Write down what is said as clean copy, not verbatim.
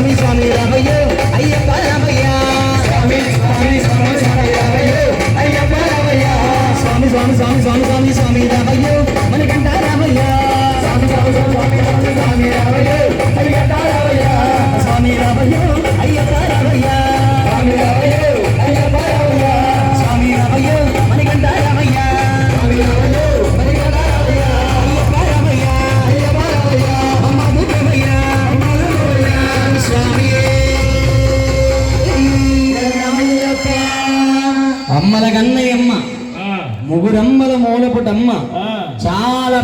స్వామి స్వామి రామయ్య అయ్యప్ప రామయ్య స్వామి స్వామి స్వామి స్వామి రామయ్య అయ్యప్ప రామయ్య స్వామి స్వామి స్వామి స్వామి స్వామి స్వామి రామయ్య మణికంఠ రామయ్య స్వామి స్వామి స్వామి స్వామి స్వామి రామయ్య మణికంఠ రామయ్య స్వామి రామయ్య అయ్యప్ప రామయ్య స్వామి రామయ్య అయ్యప్ప రామయ్య స్వామి రామయ్య మణికంఠ రామయ్య స్వామి రామయ్య మణికంఠ రామయ్య అయ్యప్ప రామయ్య అయ్యప్ప రామయ్య అమ్మదు రామయ్య అమ్మదు రామయ్య స్వామి రామయ్యప్ప అమ్మల గన్నయ్యమ్మ ముగురమ్మల మూలపుటమ్మ చాలా